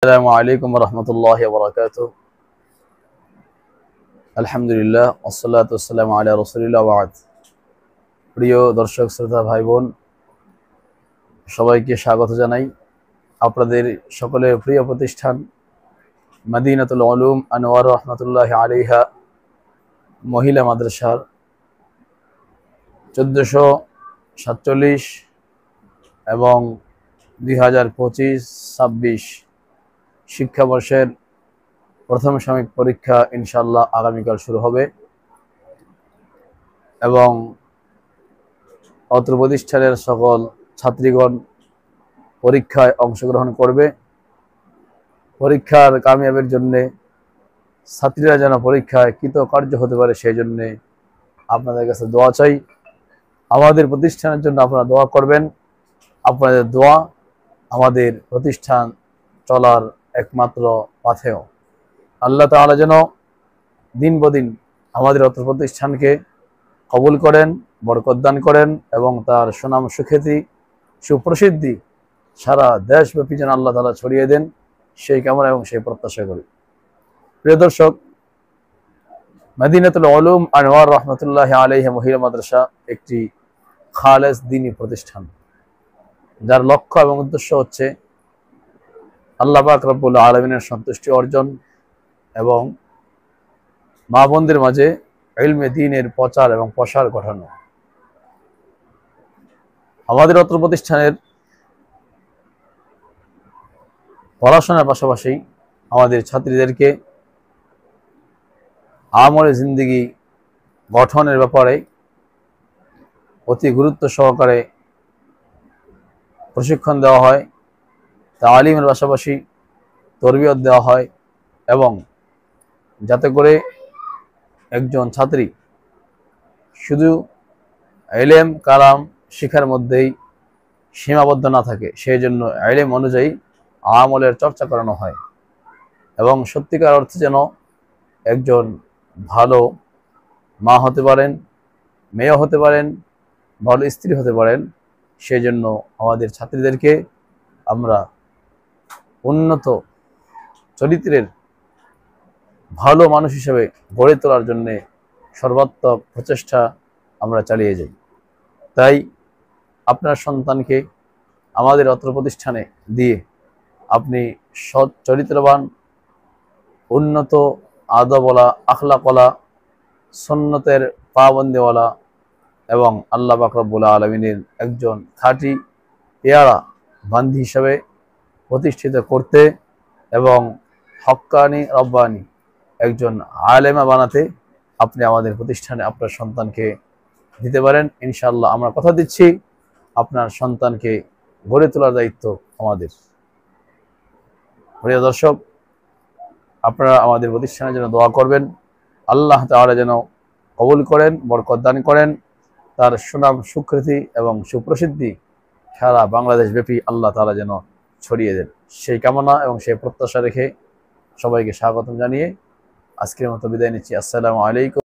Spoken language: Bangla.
আসসালামু আলাইকুম রহমতুল্লাহ বরকাত। আলহামদুলিল্লাহ ওয়াসসালাতু ওয়াসসালামু আলা রাসূলিল্লাহ ওয়া বা'দ। প্রিয় দর্শক শ্রোতা ভাই বোন, সবাইকে স্বাগত জানাই আপনাদের সকলের প্রিয় প্রতিষ্ঠান মদিনাতুল উলুম আনোয়ার রহমাতুল্লাহি আলাইহা মহিলা মাদ্রাসার 1447 এবং 2025-26 শিক্ষাবর্ষের প্রথম সাময়িক পরীক্ষা ইনশাআল্লাহ আগামীকাল শুরু হবে এবং অত্র প্রতিষ্ঠানের সকল ছাত্রীগণ পরীক্ষায় অংশগ্রহণ করবে। পরীক্ষার কামিয়াবের জন্য ছাত্রীরা যেন পরীক্ষায় কৃতকার্য হতে পারে সেই জন্যে আপনাদের কাছে দোয়া চাই। আমাদের প্রতিষ্ঠানের জন্য আপনারা দোয়া করবেন। আপনাদের দোয়া আমাদের প্রতিষ্ঠান চলার একমাত্র পাথেয়। আল্লাহ তাআলা যেন দিন বদিন আমাদের অত্র প্রতিষ্ঠানকে কবুল করেন, বরকত দান করেন এবং তার সুনাম সুখ্যাতি সুপ্রসিদ্ধি সারা দেশব্যাপী যেন আল্লাহ তাআলা ছড়িয়ে দেন, সেই কামনা এবং সেই প্রত্যাশা করি। প্রিয় দর্শক, মদিনাতুল উলুম আনোয়ার রহমাতুল্লাহি আলাইহা মহিলা মাদ্রাসা একটি খালেস দ্বীনী প্রতিষ্ঠান, যার লক্ষ্য এবং উদ্দেশ্য হচ্ছে আল্লাহ পাক রব্বুল আলামিনের সন্তুষ্টি অর্জন এবং মা বোনদের মাঝে ইলমে দ্বীনের প্রচার এবং প্রসার ঘটানো। আমাদের অত্র প্রতিষ্ঠানের পড়াশোনার পাশাপাশি আমাদের ছাত্রীদেরকে আমলে জিন্দেগি গঠনের ব্যাপারে অতি গুরুত্ব সহকারে প্রশিক্ষণ দেওয়া হয়, তালিমের পাশাপাশি তরবিয়ত দেওয়া হয় এবং যাতে করে একজন ছাত্রী শুধু ইলম কালাম শিখার মধ্যেই সীমাবদ্ধ না থাকে, সেই জন্য ইলম অনুযায়ী আমলের চর্চা করানো হয় এবং সত্যিকার অর্থে যেন একজন ভালো মা হতে পারেন, মেয়ে হতে পারেন, ভালো স্ত্রী হতে পারেন। সেই জন্য আমাদের ছাত্রীদেরকে আমরা উন্নত চরিত্রের ভালো মানুষ হিসেবে গড়ে তোলার জন্যে সর্বাত্মক প্রচেষ্টা আমরা চালিয়ে যাই। তাই আপনার সন্তানকে আমাদের অত্র প্রতিষ্ঠানে দিয়ে আপনি সৎ চরিত্রবান, উন্নত আদবওয়ালা, আখলাকওয়ালা, সুন্নতের পাবন্দিওয়ালা এবং আল্লাহ পাক রব্বুল আলামিনের একজন খাঁটি পেয়ারা বান্দি হিসাবে প্রতিষ্ঠিত করতে এবং হক্কানি রব্বানি একজন আলেমা বানাতে আপনি আমাদের প্রতিষ্ঠানে আপনার সন্তানকে দিতে পারেন। ইনশাআল্লাহ আমরা কথা দিচ্ছি আপনার সন্তানকে গড়ে তোলার দায়িত্ব আমাদের। প্রিয় দর্শক, আপনারা আমাদের প্রতিষ্ঠানের জন্য দোয়া করবেন। আল্লাহ তাআলা যেন কবুল করেন, বরকত দান করেন, তার সুনাম সুখ্যাতি এবং সুপ্রসিদ্ধি সারা বাংলাদেশ ব্যাপী আল্লাহ তাআলা যেন ছড়িয়ে দেন, সেই কামনা এবং সেই প্রত্যাশা রেখে সবাইকে স্বাগতম জানিয়ে আজকের মতো বিদায় নিচ্ছি। আসসালামু আলাইকুম।